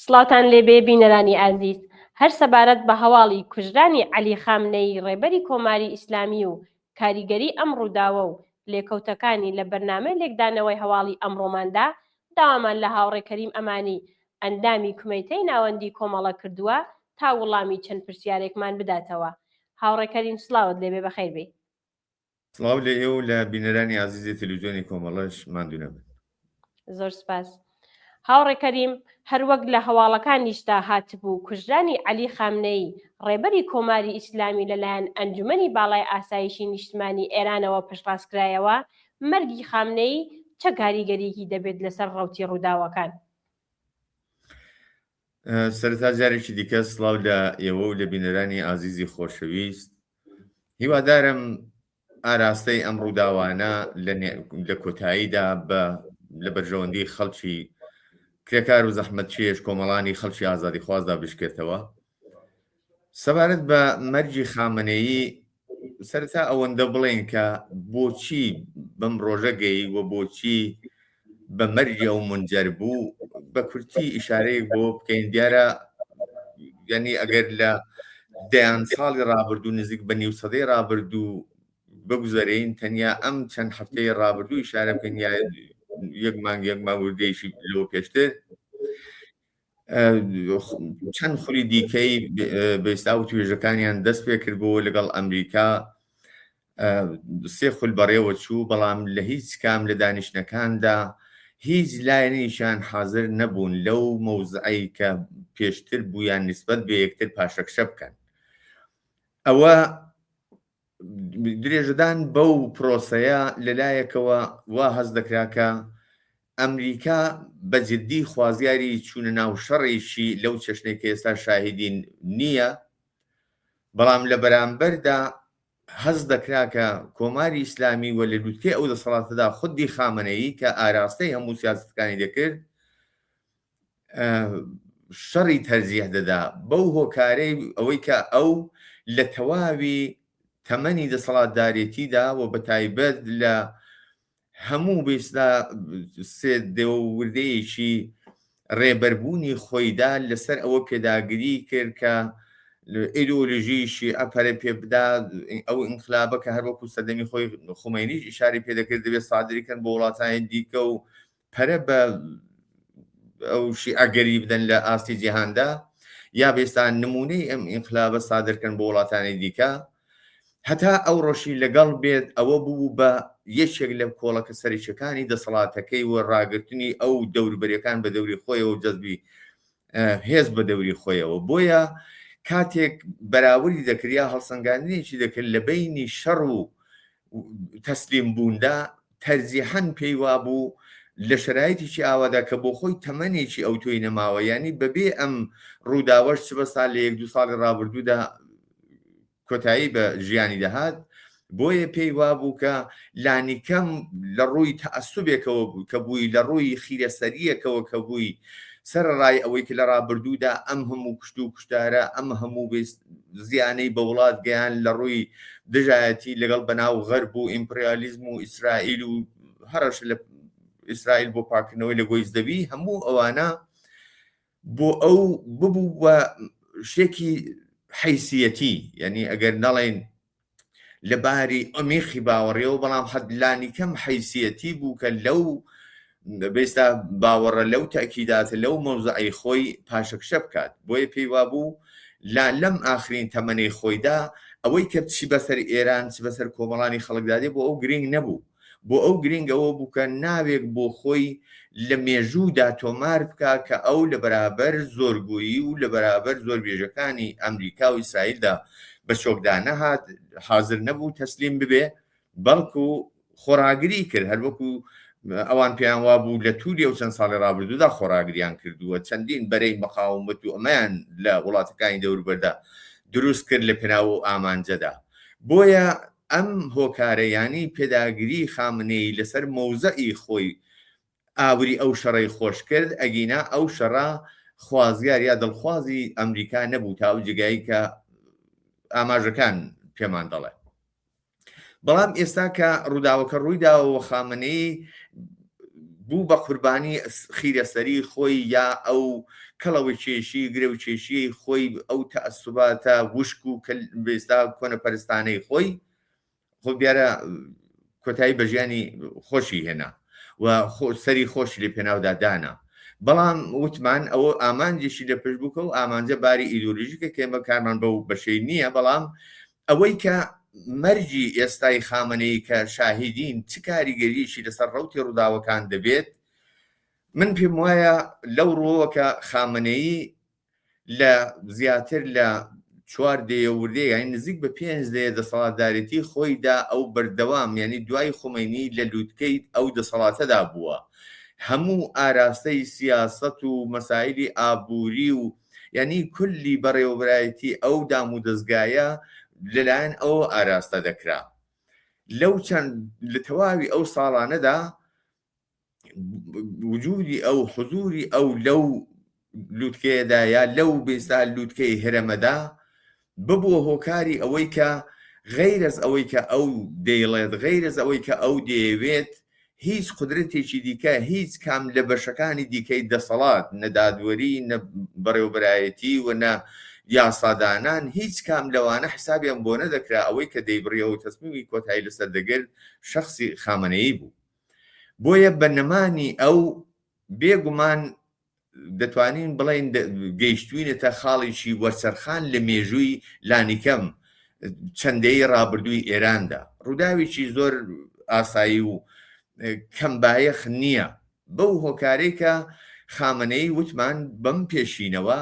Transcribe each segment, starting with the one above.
سڵاتان لێبێ بینەرانی ئازیز، هەر سەبارەت بە هەواڵی کوژرانی عەلی خامنەیی ڕێبەری کۆماری ئیسلامی و کاریگەری ئەم ڕووداوە و لێکەوتەکانی لە بەرنامەی لێکدانەوەی هەواڵی ئەمڕۆماندا داوامان لە هاوڕێ کەریم ئەمانی ئەندامی کومەیتەی ناوەندی کۆمەڵە کردووە تا وەڵامی چەند پرسیارێکمان بداتەوە. هاوڕێ کەریم سڵاوت لێبێ بەخێر بێ. سڵاو لە ئێوە لە بینەرانی عەزیزی تەلەڤیزیۆنی کۆمەڵەش ماندوو نەبن. زۆر سپاس. هاوڕێ کەریم هەروەک لە هەواڵەکانیشدا هاتبوو کوژرانی عەلی خامنەیی ڕێبەری کۆماری ئیسلامی لەلایەن ئەنجومەنی باڵای ئاسایشی نیشتمانی ئێرانەوە پشتڕاستکرایەوە، مەرگی خامنەیی چه کاریگەریەکی دەبێت لەسەر ڕەوتی ڕووداوەکان؟ سەرەتا جارێکی دیکە سڵاو لە ئێوە و لە بینەرانی ئازیزی خۆشەویست. هیوادارم ئاراستەی ئەم ڕووداوانە لە کۆتاییدا لە بەرژەوەندی خەڵکی کرێکار و زەحمەتکێش کۆمەڵانی خەڵکی ئازادیخوازدا بشکێتەوە. سەبارەت بە مەرجی خامنەیی سەرەتا ئەوەندە بڵێن کە بۆچی بەم ڕۆژە گەی و بۆچی بە مەرجی ئەو منجەر بوو، بە کورتی ئیشارەیەک بۆ بکەین. دیارە یعنی ئەگەر لە دەیان ساڵی ڕابردوو نزیک بە نیو سەدەی ڕابردوو بگوزەرین، تەنیا ئەم چەند هەفتەی ڕابردوو ئیشارە بکەین یا یەک مانگ وردەیەشی لەوە پێشتر چەند خولی دیکەی بەئێستا و توێژەکانیان دەست پێ کردبووە لەگەڵ ئەمریکا. 3 خول بەڕێوە چوو، بەڵام لە هیچ کام لە دانیشتەکاندا هیچ لایەنیشان حاضر نەبوون لەو مەوزعەی کە پێشتر بوویان نسبەت بە یەکتر پاشەکشە بکەن. ئەوە درێژەدان بەو پرۆسەیە لەلایەکەوە وا هەز دەکراکە ئەمریکا بەجددی خوازیاری چوونە ناو شەڕێکی لەو چەشنێک کە ئێستا شاهدین نییە، بەڵام لە بەرامبەردا هەز دەکراکە کۆماری ئیسلامی وە لە لوتکەی ئەو دەسەڵاتەدا خودی خامنەیی کە ئاراستەی هەموو سیاسەتەکانی دەکرد شەڕی تەرجیح دەدا بەو هۆکارەی ئەوەی کە ئەو لە تەواوی تەمەنی دەسەڵاتدارێتیدا و بەتایبەت لە هەموو بێستا سێ دێوەوردەیەکی ڕێبەربوونی خۆیدا لەسەر ئەوە پێداگیری کرد کە ئیدۆلۆژیشی ئەپەرە پێ بدا ئەو ئینقلابە کە هەروەکو سەردەمی خۆی خومینیش ئیشاری پێدەکرد دەبێت سادریکەن بە وڵاتانی دیکە و پەرە بە ئەو شیعەگەری بدەن لە ئاستی جیهاندا، یا بێستا نمونەی ئەم ئینقلابە سادرکەن بە وڵاتانی دیکە، هەتا ئەو ڕۆژی لەگەڵ بێت ئەوە بوو بە یەکێک لە کۆڵەکە سەرچەکانی دەسەڵاتەکەی و ڕاگررتنی ئەو دەوروبەریەکان بە دەوری خۆیەوە و جەزبی هێز بە دەوری خۆیەوە. بۆیە کاتێک بەراوردی دەکریا هەڵسەنگاندنێکی دەکرد لە بینی شەڕ و تەسلیم بووندا، تەرجیحەن پێی وابوو لە شرایطێکی ئاوادا کە بۆ خۆی تەمەنێکی ئەو تۆی نەماوە، ینی بەبێ ئەم ڕووداوەش چ بە ساڵ لە 1-2 ساڵی ڕابردوودا کۆتایی بە ژیانی دەهات. بۆیە پێی وابوو کە لانیکەم لە ڕووی تەعەسوبێکەوە بوو کە بووی لە ڕووی خیرەسەریەکەوە کە بووی سەرڕای ئەوەی کە لە ڕابردوودا ئەم هەموو کوشت و کوشتارە ئەم هەموو زیانەی بە وڵات گەیان لە ڕووی دژایەتی لەگەڵ بەناو غەرب و ئیمپریالیزم و ئیسرائیل و هەرش لە ئیسرائیل بۆ پاکردنەوەی لە گۆیزدەبی، هەموو ئەوانە بۆ ئەو ببوو بە شتێکی حیسیەتی، یعنی ئەگەر نەڵێن لەباری ئەمیخی باوەڕێەوە، بەڵام حەدلانی کەم حیسیەتی بوو کە لەو بێستا باوەڕە لەو تاکیداتە لەو مەوزعی خۆی پاشەکشە بکات. بۆیە پێی وابوو لەم ئاخرین تەمەنەی خۆیدا ئەوەی کە چی بەسەر ئێران چ بەسەر کۆمەڵانی خەڵکدادێ بۆ ئەو گرنگ نەبوو. بۆ ئەو گرنگەوە بوو کە ناوێک بۆ خۆی لە مێژوودا تۆمار بکە کە ئەو لە بەرابەر زۆرگویی و لە بەرابەر زۆر بێژەکانی ئەمریکا و ئیسرائیلدا بە شۆکدا نەهات، حاضر نەبوو تەسلیم ببێ، بەڵکو خۆراگری کرد. هەروەکو ئەوان پێیان وابوو لە تووری ئەو چەند ساڵی ڕابردوودا خۆراگریان کردووە، چەندین بەرەی مەقاومەت و ئەمەیان لە وڵاتەکانی دەوروبەردا دروست کرد لە پێناو و ئامانجەدا. بۆیە ئەم هۆکارەیانی پێداگیری خامنەی لەسەر مەوزەئی خۆی ئاوری ئەو شەڕی خۆش کرد، ئەگینا ئەو شەڕا خوازیار یا دڵخوازی ئەمریکا نەبوو تا ئەو جگایی کە ئاماژەکان پێمان دەڵێ. بەڵام ئێستا کە ڕووداوەکە ڕوویداوە خامنەی بوو بە قوربانی خیرەسەری خۆی یا ئەو کەڵەوە کێشی گرێ و کێشی خۆی ئەو تەعەسوباتە وشک و بێستا کۆنەپەرستانەی خۆی خۆ بیارە کۆتایی بە ژیانی خۆشی هێنا و سەری خۆشی لێ پێناودا دانا. بەڵام وتمان ئەوە ئامانجێکی لە پێش بووکە و ئامانجە باری ئیدۆلۆژیکە کێمە کارمان بەو بەشەی نییە، بەڵام ئەوەی کە مەرجی ئێستای خامنەی کە شاهیدین چ کاریگەریشی لەسەر ڕەوتی ڕووداوەکان دەبێت، من پێم وایە لەو ڕۆوەکە خامنەیی لە زیاتر لە 4 دێوردێ یانی نزیک بە 5 دەسەڵاتدارێتی خۆیدا ئەو بەردەوام یعنی دوای خومینی لە لووتکەی ئەو دەسەڵاتەدا بووە. هەموو ئاراستەی سیاست و مەسایلی ئابووری و یعنی کولی بەڕێوەبرایەتی ئەو دام و دەستگایە لەلایەن ئەو ئاراستە دەکرا. لەو چەند لە تەواوی ئەو ساڵانەدا وجودی ئەو حضوری ئەو لەو لووتکەیەدا یا لەو بێستا لووتکەی هەرەمەدا ببووە هۆکاری ئەوەی کە غەیرەز ئەوەی کە ئەو دەیڵێت، غەیرەز ئەوەی کە ئەو دەیەوێت، هیچ قدرەتێکی دیکە هیچ کام لە بەشەکانی دیکەی دەسەڵات نەدادوەری نە بەڕێوەبرایەتی و نە یاسادانان هیچ کام لەوانە حسابیان بۆ نەدەکرا ئەوەی کە دەیبڕیەوە و تەسمیمی کۆتایی لەسەر دەگرت شخصی خامنەیی بوو. بۆیە بە نەمانی ئەو بێگومان دەتوانین بڵین گەیشتوینێتە خاڵێکی وەرسەرخان لە مێژووی لانیکەم چەندەی ڕابردووی ئێراندا. ڕووداوێکی زۆر ئاسایی و کەمبایەخ نییە بەو هۆکارەی کە خامنەی وتمان بەم پێشینەوە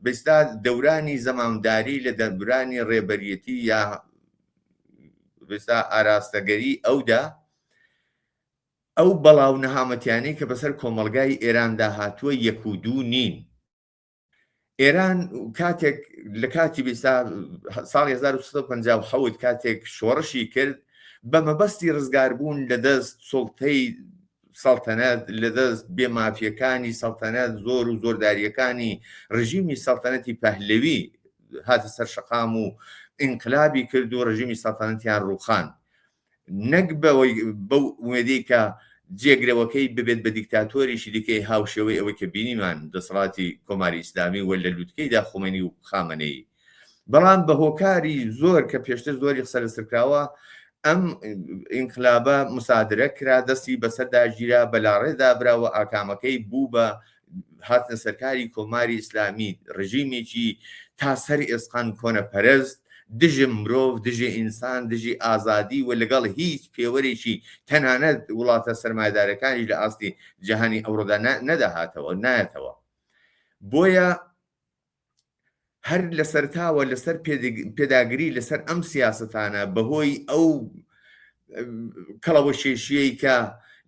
بەستا دەورانی زەمامداری لە دەورانی ڕێبەریەتی یا بەستا ئاراستەگەری ئەودا ئەو بەڵاو نەهامەتیانەی کە بەسەر کۆمەڵگای ئێراندا هاتووە 1 و 2 نین. ئێران کاتێک لە کاتی بێستا ساڵی 1950 کاتێک شۆڕشی کرد بە مەبەستی ڕزگاربوون لە دەست سوڵتەی سەڵتەنەت، لە دەست بێمافیەکانی سەڵتەنەت، زۆر و زۆرداریەکانی ڕژیمی سەڵتەنەتی پەهلەوی هاتە سەر شەقام و ئینقلابی کرد و ڕژیمی سەڵتەنەتیان ڕووخان. نەک بەو وێدەی کە جێگرەوەکەی ببێت بە دیکتاتۆریشی دیکەی هاوشێوەی ئەوەی کە بینیمان دەسەڵاتی کۆماری ئیسلامی وە لە لووتکەیدا خومینی و خامنەیی. بەڵام بە هۆکاری زۆر کە پێشتر زۆری قسە لەسەرکراوە ئەم ئینقلابە مسادرە کرا، دەستی بەسەردا ژیرا، بەلاڕێدا براوە، ئاکامەکەی بوو بە هاتنە سەرکاری کۆماری ئیسلامی ڕژیمێکی تا سەری ئێسقان کۆنەپەرست، دژی مرۆڤ، دژی ئینسان، دژی ئازادی و لەگەڵ هیچ پێوەرێکی تەنانەت وڵاتە سەرمایەدارەکانی لە ئاستی جەهانی ئەوڕۆدا نەداهاتەوە نایەتەوە. بۆیە هەر لە سەرتاوە لەسەر پێداگری لەسەر ئەم سیاستانە بەهۆی ئەو کەڵەوە شێشیەی کە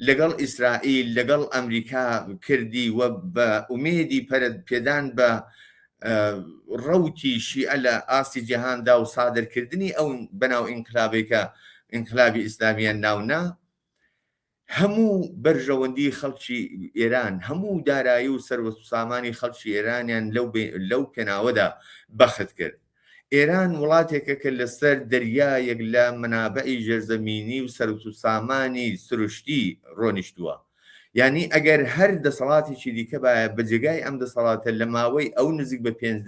لەگەڵ ئیسرائیل لەگەڵ ئەمریکا کردی و بە ئومێدی پێدان بە ڕەوتی شیعە لە ئاستی جیهاندا و سادرکردنی ئەو بەناو ئینقلابێکە ئینقلابی ئیسلامیان ناونا، هەموو بەرژەوەندی خەڵکی ئێران، هەموو دارایی و سەروەت و سامانی خەڵکی ئێرانیان لەو پێناوەدا بەخت کرد. ئێران وڵاتێکە کە لەسەر دەریایەک لە منابعی ژێرزەمینی و سەروەت و سامانی سروشتی ڕۆنیشتووە. یعنی ئەگەر هەر دەسەڵاتێکی دیکە بایە بەجێگای ئەم دەسەڵاتە لە ماوەی ئەو نزیک بە 5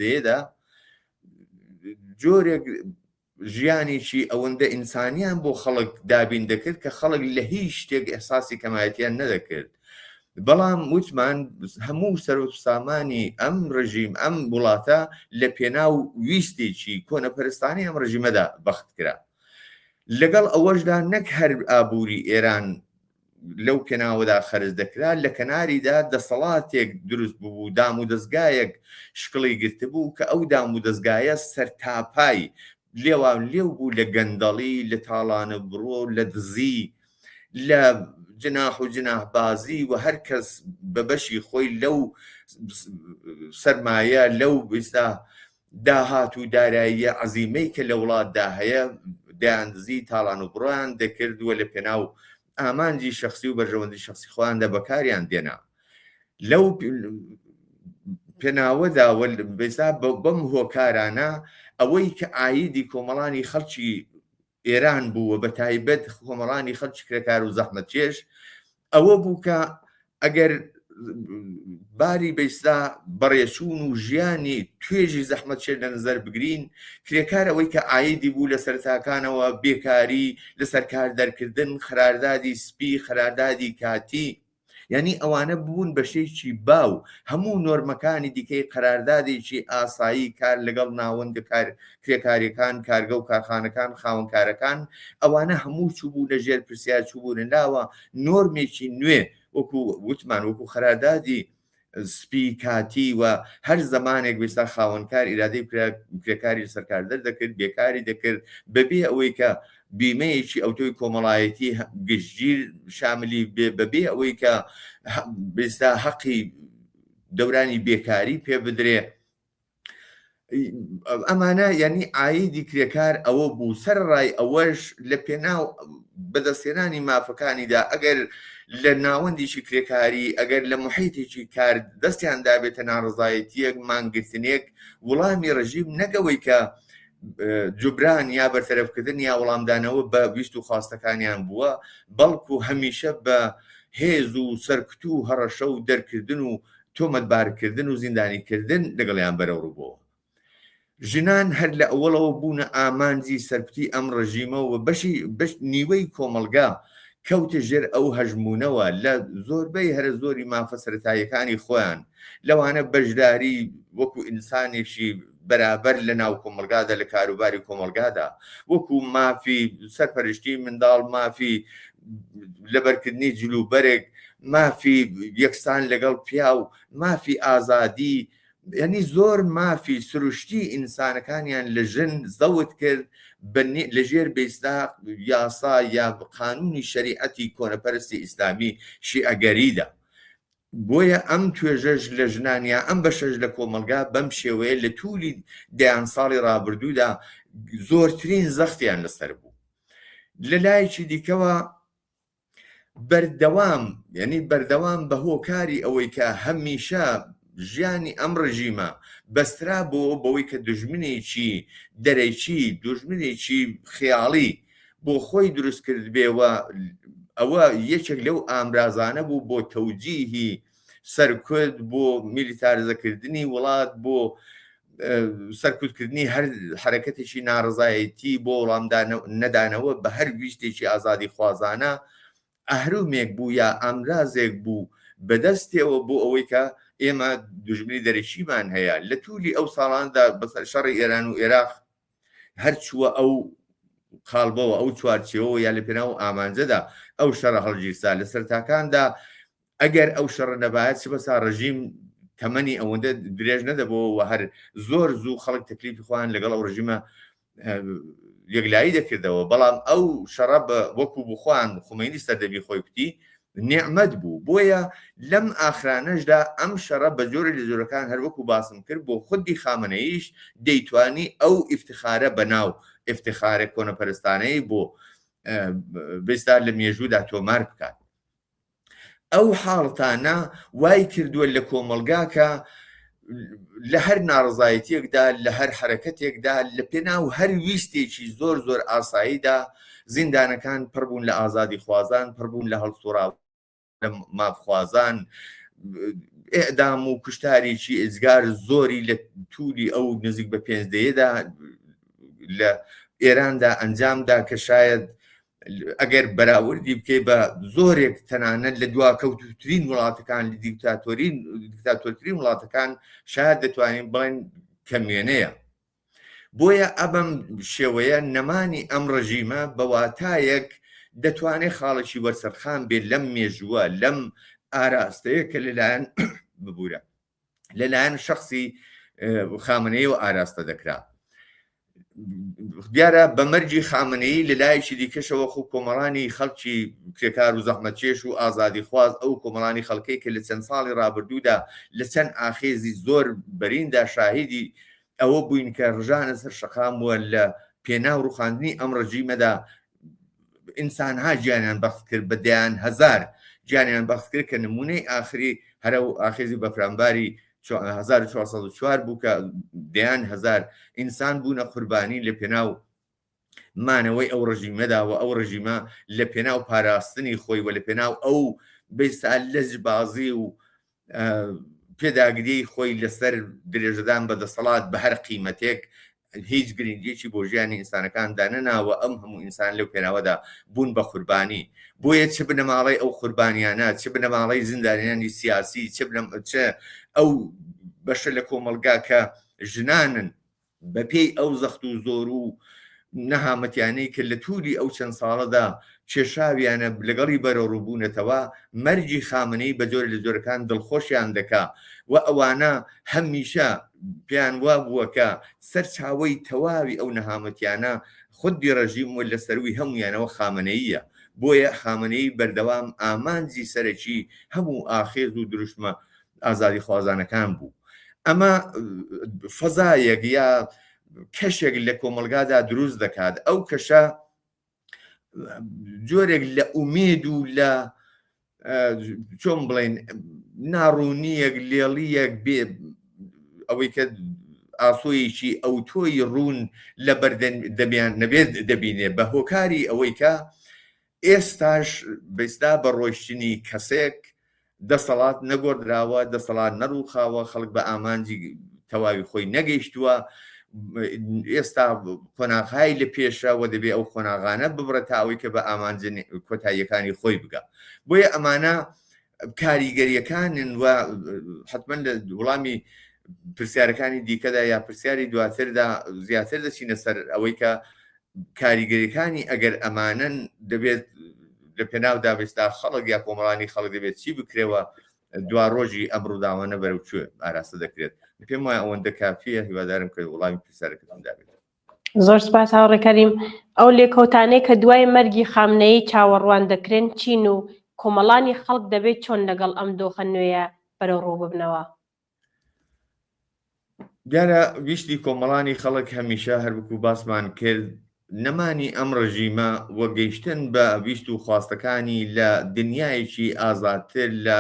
جۆرێک ژیانێکی ئەوەندە ئینسانیان بۆ خەڵک دابین دەکرد کە خەڵک لە هیچ شتێک ئێحساسی کەمایەتیان نەدەکرد. بەڵام وتمان هەموو سەروەت و سامانی ئەم ڕژیم ئەم وڵاتە لە پێناو ویستێکی کۆنەپەرستانی ئەم ڕژیمەدا بەخت کرا. لەگەڵ ئەوەشدا نەک هەر ئابووری ئێران لەو پێناوەدا خەرج دەکرا، لە کەناریدا دەسەڵاتێک دروست بوو، دام و دەستگایەک شکڵی گرتبوو کە ئەو دام و دەستگایە سەرتاپای لێوان لێو بوو لە گەندەڵی، لە تاڵانە بڕۆ، لە دزی، لە جناح و جناحبازی و هەر کەس بە بەشی خۆی لەو سەرمایە لەو بستا داهات و داراییە عەزیمەی کە لە وڵاتدا هەیە دایاندزی تاڵان و بڕۆیان دەکردووە لە پێناو ئامانجی شخصی و بەرژەوەندی شخصی خۆیاندا بەکاریان دێنا. لەو پێناوەدا بەستا بەم هۆکارانە ئەوەی کە ئایدی کۆمەڵانی خەڵکی ئێران بووە، بە تایبەت کۆمەڵانی خەڵکی کرێکار و زەحمەتکێش، ئەوە بوو کە ئەگەر باری بەیستا بەڕێچوون و ژیانی توێژی زەحمەت شێر لە نظر بگرین، کرێکار ئەوەی کە ئایدی بوو لە سەرتاکانەوە بێکاری لەسەر کار دەرکردن، خراردادی سپی، خراردادی کاتی، یعنی ئەوانە بوون بە شێکی باو هەموو نۆرمەکانی دیکەی قەراردادێکی ئاسایی کار لەگەڵ ناوەندە کرێکاریەکان، کارگە و کارخانەکان، خاوەنکارەکان، ئەوانە هەموو چوبوو لە ژێر پرسیار چوبوون لاوە نۆرمێکی نوێ وەکو وتمان وەکو خەرادادی سپی کاتی و هەر زمانێک بێستا خاوەنکار ئیرادەی کرێکاری سەرکاردەر دەکرد، بێکاری دەکرد بەبێ ئەوەی کە بیمەیەکی ئەوتۆی کۆمەڵایەتی گشتگیر شاملی بەبێ ئەوەی کە بێستا حەقی دەورانی بێکاری پێ بدرێ. ئەمانە یعنی ئایدی کرێکار ئەوە بوو. سەرڕای ئەوەش لە پێناو بەدەستێنانی مافەکانیدا ئەگەر لە ناوەندیشی کرێکاری ئەگەر لە محیتێکی کار دەستیان دابێتە ناڕزایەتیەک مانگرتنێک، وەڵامی ڕژیم نەگەوەی کە جوبران یا بەرتەرەفکردن یا وەڵامدانەوە بە ویست و خواستەکانیان بووە، بەڵکو هەمیشە بە هێز و سەرکوت و هەڕەشە و دەرکردن و تۆمەتبارکردن و زیندانیکردن لەگەڵیان بەرەوڕووبەوە. ژنان هەر لە ئەوڵەوە بوونە ئامانجی سەرپتی ئەم ڕژیمەوە بەش نیوەی کۆمەلگا کەوتە ژێر ئەو هەژمونەوە لە زۆربەی هەرە زۆری مافە سەرەتاییەکانی خۆیان، لەوانە بەشداری وەکو ئینسانێکی بەرابەر لە ناو کۆمەلگادا لە کاروباری کۆمەلگادا، وەکو مافی سەرپەرشتی منداڵ، مافی لەبەرکردنی جلوبەرێک، مافی یەکسان لەگەڵ پیا و مافی ئازادی، یعنی زۆر مافی سروشتی ئینسانەکانیان لە ژن زەوت کرد لەژێر بێستا یاسا یا قانونی شەریعەتی کۆنەپەرستی ئیسلامی شیعەگەریدا. بۆیە ئەم توێژەش لە ژنانیا ئەم بەشەش لە کۆمەلگا بەم شێوەیە لە توولی دەیان ساڵی ڕابردوودا زۆرترین زەختیان لەسەر بوو. لە لایەکی دیکەوە بەردەوام، یعنی بەردەوام بە هۆکاری ئەوەی کە هەمیشە ژیانی ئەم ڕژیمە بەسترا بۆەوەی کە دژمنێکی دەرەیکی، دژمنێکی خیاڵی بۆ خۆی دروست کرد بێەوە، ئەوە یەکێک لەو ئامرازانە بوو بۆ تەوجیهی سەرکوت، بۆ میلیتارزەکردنی وڵات، بۆ سەرکوتکردنی هەر حرەکەتێکی ناڕزایەتی، بۆ وەڵام نەدانەوە بە هەر ویستێکی ئازادی خوازانە ئەهرومێک بوو یا ئامرازێک بوو بەدەستێەوە بۆ ئەوەی کە ئێمە دژمنی دەرەشیمان هەیە. لە توولی ئەو ساڵاندا بەسەر شەڕی ئێران و عێراق هەر چووە ئەو قاڵبەوە ئەو چوارچێەوە یا لە پێناو ئامانجەدا ئەو شەڕە هەڵگیرسا لە سەرتاکاندا ئەگەر ئەو شەڕە نەبایەت چ بەسا ڕژیم تەمەنی ئەوەندە درێژ نەدەبەوە هەر زۆر زوو خەڵک تەکلیفی خۆیان لەگەڵ ئەو ڕژیمە یەکلایی دەکردەوە. بەڵام ئەو شەڕە بە وەکو بخۆیان خومینی سەردەبی خۆی کوتی نعمەت بوو. بۆیە لەم ئاخرانەشدا ئەم شەڕە بە جۆرە لە جۆرەکان هەروەکو باسم کرد بۆ خودی خامنەییش دەیتوانی ئەو ئیفتخارە بەناو ئیفتخارە کۆنەپەرستانەی بۆ بێستا لە مێژوودا تۆمار بکات. ئەو حاڵتانە وای کردووە لە کۆمەلگاکە لە هەر ناڕزایەتیەکدا، لە هەر حرەکەتێکدا، لە پێناو هەر ویستێکی زۆر زۆر ئاساییدا زیندانەکان پڕبوون لە ئازادی خوازان، پڕبوون لە هەڵسوڕاو مافخوازان، ئێدام و کوشتارێکی ئێزگار زۆری لە توولی ئەو نزیک بە 5 لە ئێراندا ئەنجامدا کە شاید ئەگەر بەراوردی بکەی بە زۆرێک تەنانەت لە دواکەوتترین وڵاتەکان، لە دیکتاتۆرترین وڵاتەکان شاید دەتوانین بڵێن کەمێنەیە. بۆیە ئەبەم شێوەیە نەمانی ئەم ڕژیمە بەواتایەک دەتوانێت خاڵێکی وەرسەرخان بێت لەم مێژووە، لەم ئاراستەیە کە لەلایەن ببوورە لەلایەن شخصی خامنەیی و ئاراستە دەکرا. دیارە بەمەرجی خامنەیی لە لایەکی دیکەشەوە خۆ کۆمەڵانی خەڵکی کرێکار و زەحمەتکێش و ئازادی خواز، ئەو کۆمەڵانی خەڵکەی کە لە چەند ساڵی ڕابردوودا لە چەند ئاخێزی زۆر بەریندا شاهیدی ئەوە بووین کە ڕژانە سەر شەقاموە لە پێناو ڕوخاندنی ئەم ڕژیمەدا ئینسانها گیانیان بەخت کرد، بە دەیان هەزار گیانیان بەخت کرد کە نمونەی ئاخری هەرە و ئاخێزی بەفرانباری 1404 بوو کە دەیان هەزار ئینسان بوونە قوربانی لە پێناو مانەوەی ئەو ڕژیمەدا و ئەو ڕژیمە لە پێناو پاراستنی خۆی و لە پێناو ئەو بەیستا لەجبازی و پێداگری خۆی لەسەر درێژەدان بەدەسەڵات بە هەر قیمەتێک هیچ گرنگێکی بۆ ژیانی ئینسانەکاندا نەناوە. ئەم هەموو ئینسان لەو پێناوەدا بوون بە قوربانی. بۆیە چ بنەماڵی ئەو قوربانیانە، چ بنەماڵی زیندانیانی سیاسی، چ ئەو بەشە لە کۆمەلگا کە ژنانن بە پێی ئەو زەخت و زۆر و نەهامەتیانەی کە لە تووری ئەو چەند ساڵەدا کێشاویانە لەگەڵی بەرەڕووبوونەتەوە مەرجی خامنەی بە جۆر لە جۆرەکان دڵخۆشیان دەکا و ئەوانە هەمیشە پێیان وا بووەکە سەرچاوەی تەواوی ئەو نەهامەتیانە خودی ڕەژیم و لە سەروی هەمویانەوە خامنەییە. بۆیە خامنەی بەردەوام ئامانجی سەرەکی هەموو ئاخێز و دروشمە ئازادی خوازانەکان بوو. ئەمە فەزایەک یا کەشێک لە کۆمەلگادا دروست دەکات. ئەو کەشە جۆرێک لە ئومێد و لە چۆن بڵێن ناڕوونیەک لێڵیەک بێ ئەوەی کە ئاسۆیەکی ئەو تۆی ڕوون لە بەردەمیان نەبێت دەبینێ بە هۆکاری ئەوەی کە ئێستاش بەستا بە ڕۆیشتنی کەسێک دەسەڵات نەگۆدراوە، دەسەڵات نەڕووخاوە، خەڵک بە ئامانجی تەواوی خۆی نەگەیشتووە. ئێستا قۆناغای لە پێشەوە دەبێت ئەو قۆناغانە ببڕێت تاوەی کە بە ئامانجی کۆتاییەکانی خۆی بگە. بۆیە ئەمانە کاریگەریەکانن و حتمما لە وڵامی پرسیارەکانی دیکەدا یا پرسیاری دواتردا زیاتر دەچینە سەر ئەوەی کە کاریگەریەکانی ئەگەر ئەمانن دەبێت لە پێناودا بێستا خەڵک یا کۆمەڵانی خەڵک دەبێت چی بکرێەوە دوا ڕۆژی ئەمڕووداوانە بەرەوچێ ئاراستە دەکرێت. پێم وایە ئەوەندە کافیە. هیوادارم کە وڵامی پرسیارەکەتان دابێت. زۆر سپاس هاوڕێکەریم. ئەو لێکۆتانەی کە دوای مەرگی خامنەیی چاوەڕوان دەکرێن چین و کۆمەڵانی خەڵک دەبێت چۆن لەگەڵ ئەم دۆخە نوێیە بەرەوڕوو ببنەوە؟ دیارە ویستی کۆمەڵانی خەڵک هەمیشە هەربکو باسمان کرد نەمانی ئەم ڕژیمە وەگەیشتن بە ویست و خواستەکانی لە دنیایەکی ئازادتر لە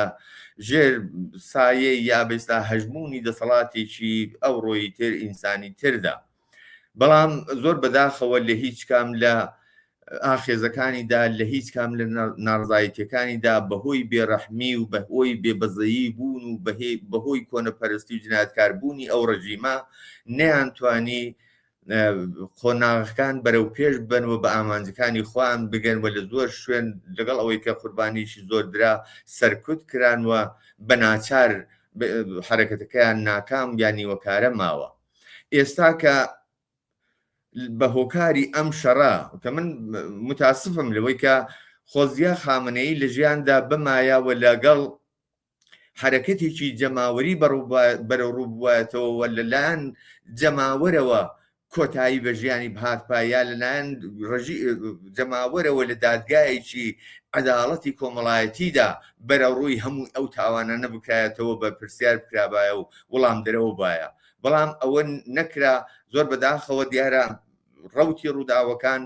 ژێر سایە یا بێستا هەژمونی دەسەڵاتێکی ئەو ڕۆیی تر ئینسانی تردا. بەڵام زۆر بەداخەوە لە هیچ کام لە ئاخێزەکانیدا لە هیچ کام لە ناڕزایەتیەکانیدا بەهۆی بێڕەحمی و بەهۆی بێبەزەیی بوون و بەهۆی کۆنەپەرستی و جنایەتکاربوونی ئەو ڕژیمە نەیانتوانی قۆناغەکان بەرەو پێش بنەوە بە ئامانجەکانی خۆیان بگەنوە لە زۆر شوێن لەگەڵ ئەوەی کە قوربانیشی زۆر درا سەرکوت کرانوە بە ناچار حرەکەتەکەیان ناکام یا نیوەکارە ماوە. ئێستا کە بە هۆکاری ئەم شەڕا کە من متاسفم لەوەی کە خۆزیە خامنەیی لە ژیاندا بمایەوە لەگەڵ حرەکەتێکی جەماوەری بەرەوڕوو بووایەتەوە لەلایەن جەماوەرەوە کۆتایی بە ژیانی بهاتپایە لەلایەن جەماوەرەوە لە دادگایەکی عەداڵەتی کۆمەڵایەتیدا بەرەوڕووی هەموو ئەو تاوانانە بکرایەتەوە بە پرسیار بکرابایە و وەڵام دەرەوە بایە. بەڵام ئەوە نەکرا. زۆر بەداخەوە دیارە ڕەوتی ڕووداوەکان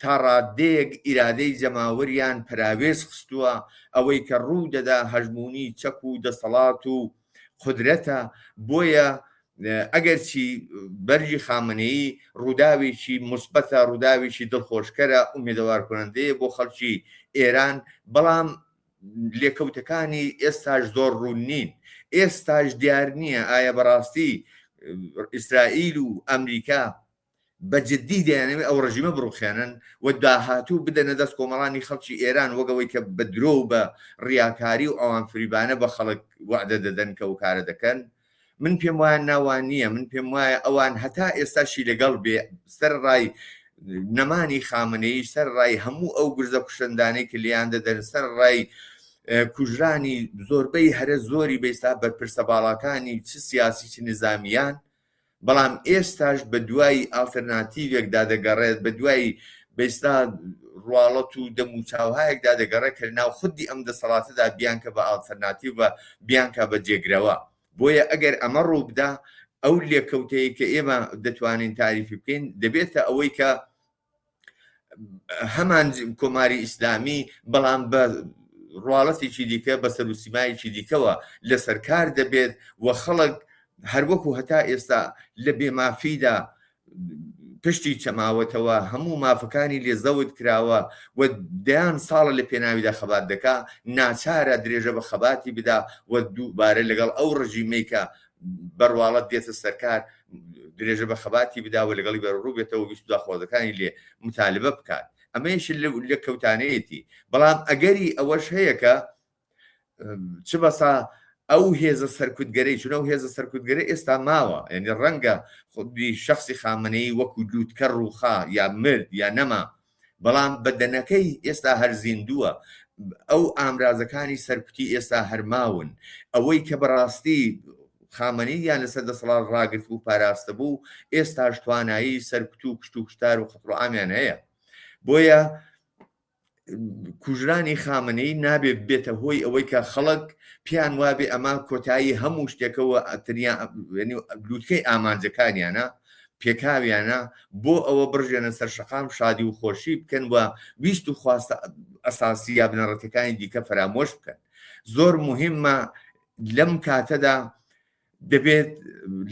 تا ڕادەیەک ئیرادەی جەماوەریان پراوێز خستووە ئەوەی کە ڕوو دەدا هەژمونی چەک و دەسەڵات و قودرەتە. بۆیە ئەگەرچی بەرژی خامنەیی ڕووداوێکی موسبەتە، ڕووداوێکی دڵخۆشکەرە، ئومێدەوار کنندەیە بۆ خەڵکی ئێران، بەڵام لێکەوتەکانی ئێستاش زۆر ڕوون نین. ئێستاش دیار نییە ئایا بەڕاستی ئیسرائیل و ئەمریکا بەجددی دەیانەوێت ئەو ڕژیمە بڕوخێنن و داهاتوو بدەنە دەست کۆمەڵانی خەڵکی ئێران وەگەوەی کە بە درۆ و بە ڕیاکاری و ئەوان فریبانە بە خەڵک وعدە دەدەن کە و کارە دەکەن. من پێم وایە ناوان نییە. من پێم وایە ئەوان هەتا ئێستاشی لەگەڵ بێ سەر ڕای نەمانی خامنەیی، سەر ڕای هەموو ئەو گرزە کوشندانەی کە لیان دەدەن، سەر ڕای کوژرانی زۆربەی هەرە زۆری بەیستا بەرپرسە باڵاکانی چ سیاسی چ نظامیان، بەڵام ئێستاش بە دوای ئالتەرناتیڤێکدا دەگەڕێت، بە دوای بەیستا ڕواڵەت و دەموچاوهایەکدا دەگەڕێت کە ناو خودی ئەم دەسەڵاتەدا بیانکە بە ئالتەرناتیڤ بە بیانکە بە جێگرەوە. بۆیە ئەگەر ئەمە ڕووبدا ئەو لێکەوتەیە کە ئێمە دەتوانین تاریفی بکەین دەبێتە ئەوەی کە هەمان کۆماری ئیسلامی بەڵام بە ڕواڵەتێکی دیکە بە سەروسیمایەکی دیکەوە لەسەر کار دەبێت و خەڵک هەروەکو هەتا ئێستا لە بێمافیدا پشتی چەماوەتەوە هەموو مافەکانی لێ زەوت کراوە و دەیان ساڵە لە پێناویدا خەبات دەکا ناچارە درێژە بە خەباتی بدا و دووبارە لەگەڵ ئەو ڕژیمەیکە بەرواڵەت دێتە سەرکار درێژە بە خەباتی بداوە لەگەڵی بەڕوو بێتەوە ویست داخوازەکانی لێ متالبە بکات ئەمەش لە کەوتانەیەتی بەڵام ئەگەری ئەوەش هەیە کە چ بەسا ئەو هێزە سەرکوتگەرەی چونە و هێزە سەرکوتگەرە ئێستا ماوە یعنی ڕەنگە خودی شخصی خامنەی وەکو لووتکە ڕووخا یا مرد یا نەما بەڵام بەدەنەکەی ئێستا هەر زیندووە ئەو ئامرازەکانی سەرکوتی ئێستا هەرماون ئەوەی کە بەڕاستی خامنەی یان لەسەر دەسەڵات ڕاگرت و پاراستە بوو ئێستاش توانایی سەرکوت و کشت و کشتار و خەتر و ئامیان هەیە بۆیە کوژرانی خامنەی نابێت بێتە هۆی ئەوەی کە خەڵک پیان وابێ ئەما کۆتایی هەموو شتێکەوە لووتکەی ئامانجەکانیانە پێکاویانە بۆ ئەوە بڕژێنە سەر شەقام شادی و خۆشی بکەن وە ویست و خواستە ئەساسی یا بنەڕەتەکانی دیکە فرامۆش بکەن زۆر مهمە لەم کاتەدا دەبێت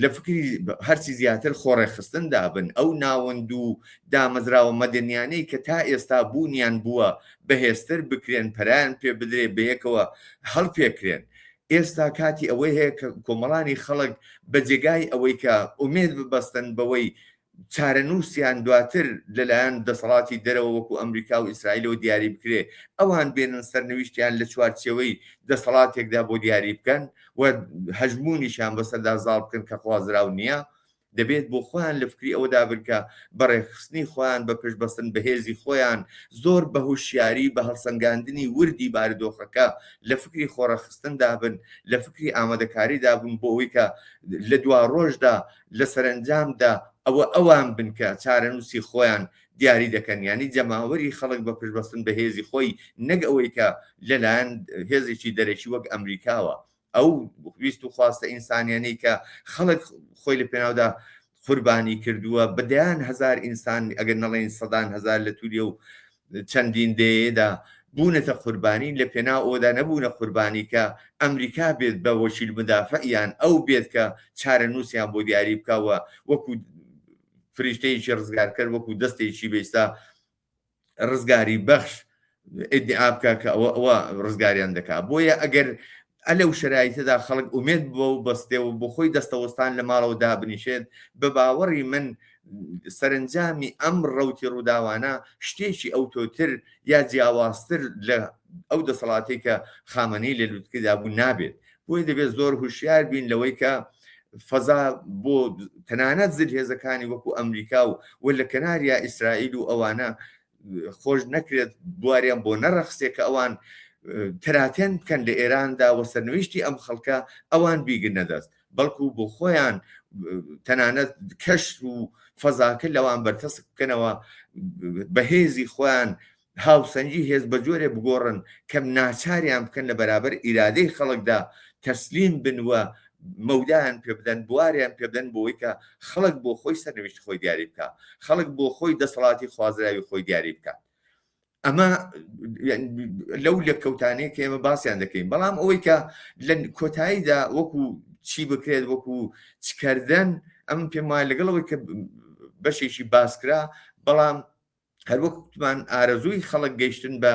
لە فکری هەرچی زیاتر خۆڕێخستن دابن ئەو ناوەند و دامەزراوە مەدەنیانەی کە تا ئێستا بوونیان بووە بەهێزتر بکرێن پەران پێ بدرێ بەیەکەوە هەڵپێکرێن ئێستا کاتی ئەوەی هەیە کە کۆمەڵانی خەڵک بە جێگای ئەوەی کە ئومێد ببەستن بەوەی چارەنووسیان دواتر لەلایەن دەسەڵاتی دەرەوە وەکو ئەمریکا و ئیسرائیلەوە دیاری بکرێ ئەوان بێنن سەرنویشتیان لە چوارچەوەی دەسەڵاتێکدا بۆ دیاری بکەن و هەژمونیشان بەسەردا زاڵ بکەن کە خوازراو نییە دەبێت بۆ خۆیان لە فکری ئەوەدا بکە بەڕێخستنی خۆیان بە پێشبەستن بەهێزی خۆیان زۆر بە هوشیاری بە هەڵسەنگاندنی وردی بارودۆخەکە لە فکری خۆڕەخستن دابن لە فکری ئامادەکاری دابن بۆ ئەوەی کە لە دوا ڕۆژدا لە سەرنجامدا ئەوان بنکە چارەنووسی خۆیان دیاری دەکەن ینی جەماوەری خەڵک بە پشبەستن بە هێزی خۆی نەک ئەوەی کە لەلایەن هێزێکی دەرەکی وەک ئەمریکاوە ئەو ویست و خواستە ئینسانیانەی کە خەڵک خۆی لە پێناودا قوربانی کردووە بەدەیان هەزار ئینسان ئەگەر نەڵێن سەدان هەزار لە تووریە و چەندین دەیەدا بوونەتە قوربانی لە پێناو ئەودا نەبوونە قوربانی کە ئەمریکا بێت بە وەکیل مدافعیان ئەو بێت کە چارەنووسیان بۆ دیاری بکەوە وەکو فریشتەیەکی ڕزگار کرد وەکو دەستێکی بێستا ڕزگاری بەخش ئیدعا بکە کە ئەوە ڕزگاریان دەکات بۆیە ئەگەر ئەلەو شرایطەدا خەڵک ئومێد بۆ بەستێەوە بۆ خۆی دەستەوەستان لە ماڵەوە دابنیشێت بە باوەڕی من سەرنجامی ئەم ڕەوتی ڕووداوانە شتێکی ئەوتۆتر یا جیاوازتر لە ئەو دەسەڵاتی کە خامنەی لە لووتکەدا بوو نابێت بۆی دەبێت زۆر هوشیار بین لەوەی کە فەزا بۆ تەنانەت زل هێزەکانی وەکو ئەمریکا و لە کەناریا ئیسرائیل و ئەوانە خۆش نەکرێت بواریان بۆ نەڕەخسێک کە ئەوان تراتێن بکەن لە ئێراندا و سەرنوشتی ئەم خەڵکە ئەوان بیگرنە دەست بەڵکو بۆ خۆیان تەنانەت کەشت و فەزاکە لەوان بەرتەسک بکەنەوە بەهێزی خۆیان هاوسەنجی هێز بە جۆرێ بگۆڕن کەم ناچاریان بکەن لە بەرابەر ئیرادەی خەڵکدا تەسلیم بنوە مەودایان پێ بدەن بواریان پێ بدەن بۆی کە خەڵک بۆ خۆی سەرنوشت خۆی دیاری بکە خەڵک بۆ خۆی دەسەڵاتی خوازراوی خۆی دیاری بکات ئەمە لەو لە کەوتانەیە کە ئێمە باسییان دەکەین بەڵام ئەوەی کە لە کۆتاییدا وەکو چی بکرێت وەکو چکردن ئەم پێم وایە لەگەڵەوەی کە بەشێکی باسکرا بەڵام هەروەکوتمان ئارەزووی خەڵک گەیشتن بە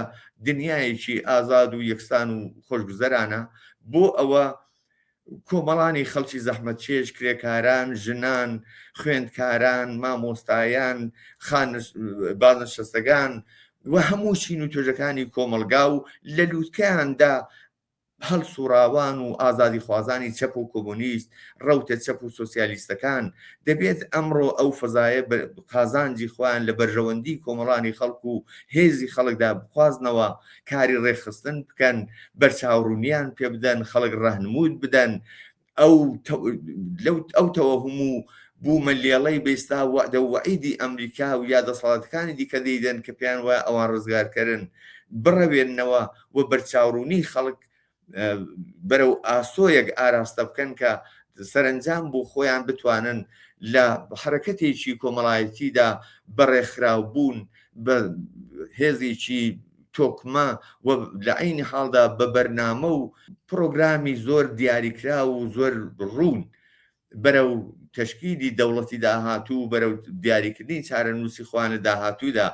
دنیایەکی ئازاد و یەکسان و خۆشگوزەرانە بۆ ئەوە کۆمەڵانی خەڵکی زەحمەتچێش کرێکاران ژنان خوێندکاران مامۆستایان بازنشستەکان و هەموو چین و توێژەکانی کۆمەلگا و لە لووتکەیاندا هەڵسوڕاوان و ئازادی خوازانی چەپ و کۆمۆنیست ڕەوتە چەپ و سۆسیالیستەکان دەبێت ئەمڕۆ ئەو فەزایە قازانجی خۆیان لە بەرژەوەندی کۆمەڵانی خەڵک و هێزی خەڵکدا بخوازنەوە کاری ڕێخستن بکەن بەرچاوڕوونیان پێ بدەن خەڵک ڕاهنمود بدەن ئەو تەوەهم و بوومە لێڵەی بێستا وعیدی ئەمریکا و یا دەسەڵاتەکانی دیکە دەیدەن کە پێیان وایە ئەوان ڕزگارکردن بڕەوێننەوە و بەرچاوڕوونی خەڵک بەرەو ئاسۆیەک ئاراستە بکەن کە سەرنجام بۆ خۆیان بتوانن لە حرەکەتێکی کۆمەڵایەتیدا بەڕێکخراو بوون بە هێزێکی تۆکمە و لە عینی حاڵدا بە بەرنامە و پرۆگرامی زۆر دیاریکرا و زۆر ڕوون بەرەو تشکیلی دەوڵەتی داهاتوو، بەرەو دیاریکردنی چارەنووسی خوانە داهاتوودا،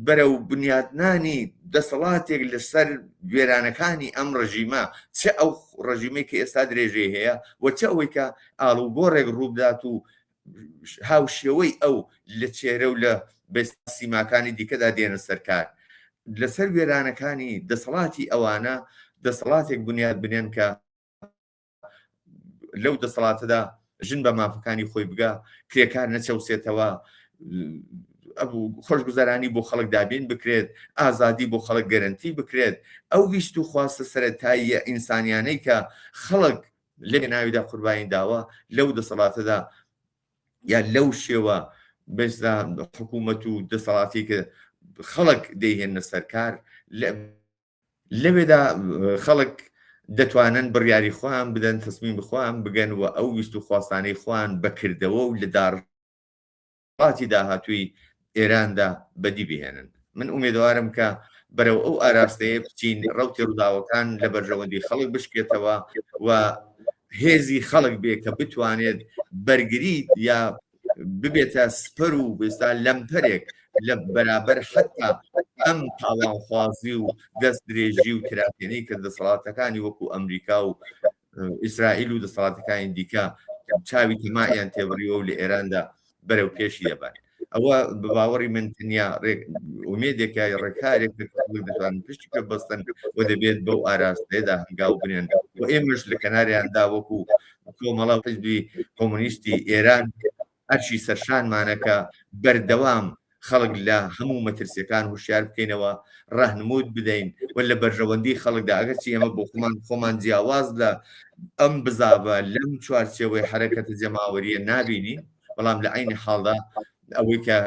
بەرەو بنیادنانی دەسەڵاتێک لەسەر وێرانەکانی ئەم ڕژیمە، چه ئەو ڕژیمەی کە ئێستا درێژێ هەیە و چه ئەوەی کە ئاڵوگۆڕێک ڕووبدات و هاوشێوەی ئەو لە چێرە و لە سیماکانی دیکەدا دێنە سەرکار لەسەر وێرانەکانی دەسەڵاتی ئەوانە دەسەڵاتێک بنیاد بنێن کە لەو دەسەڵاتەدا ژن بە مافەکانی خۆی بگا، کرێکار نەچەوسێتەوە، خۆشگوزارانی بۆ خەڵک دابین بکرێت، ئازادی بۆ خەڵک گەرنتی بکرێت، ئەو ویست و خواستە سەرەتاییە ئینسانیانەی کە خەڵک لە ناویدا قوربانی داوە لەو دەسەڵاتەدا یا لەو شێوە بەستا حکوومەت و دەسەڵاتی کە خەڵک دەیهێنە سەرکار لەوێدا خەڵک دەتوانن بڕیاری خۆیان بدەن، تەسمیم بخۆیان بگەن و ئەو ویست و خواستانەی خۆیان بەکردەوە و لە داڕاتی داهاتووی ئێراندا بەدی بهێنن. من ئومێدوارم کە بەرەو ئەو ئاراستەیە بچین، ڕەوتی ڕووداوەکان لە بەرژەوەندی خەڵک بشکێتەوە و هێزی خەڵک بێ کە بتوانێت بەرگریت یا ببێتە سپەر و بێستا لەمپەرێک لە بەرابەر حتا ئەم تاوانخوازی و دەست درێژی و کراتێنەی کە دەسەڵاتەکانی وەکو ئەمریکا و ئیسرائیل و دەسەڵاتەکانی دیکە چاوی تەمایان تێبڕیوە و لە ئێراندا بەرەو پێشی دەبات. ئەوە بە باوەڕی من تەنیا ئومێدێکە ڕێکارێک دەتوانن پشتی پێ بەستن و دەبێت بەو ئاراستەیەدا هەنگاو بنێن و ئێمەش لە کەناریاندا وەکو کۆمەڵە حیزبی کۆمۆنیستی ئێران ئەرشی سەرشانمانەکە بەردەوام خەڵک لە هەموو مەترسیەکان هوشیار بکەینەوە، ڕاهنمود بدەین و لە بەرژەوەندی خەڵکدا ئەگەرچی ئێمە بۆ خۆمان جیاواز لە ئەم بزابە لەم چوارچێوەی حرەکەتە جەماوەریە نابینین، بەڵام لە عینی حاڵدا ئەوەی کە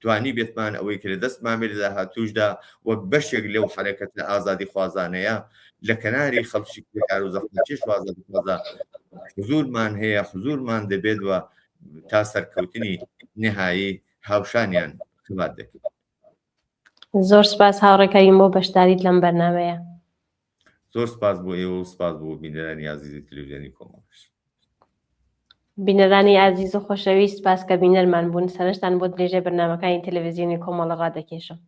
توانی بێتمان ئەوەی کە لە دەستمان بێت لە داهاتووشدا وەک بەشێک لەو حرەکەت لە ئازادی خوازانەیە لە کەناری خەڵکی کار و زەحمەتکێش و ئازادی خوازا حزورمان هەیە، حزورمان دەبێت و تا سەرکەوتنی نهایی هاوشانیان خبات دەکەن. زۆر سپاس هاوڕێکەویم بۆ بەشداریت لەم بەرنامەیە. زۆر سپاس بۆ ئێوە و سپاس بۆ بینەرانی عەزیزی تەلەڤیزیۆنی کۆمەڵگەش. بینەرانی عەزیز و خۆشەویست، سپاس کە بینەرمان بوون. سەرنجتان بۆ درێژەی بەرنامەکانی تەلەڤیزیۆنی کۆمەڵە ڕادەکێشم.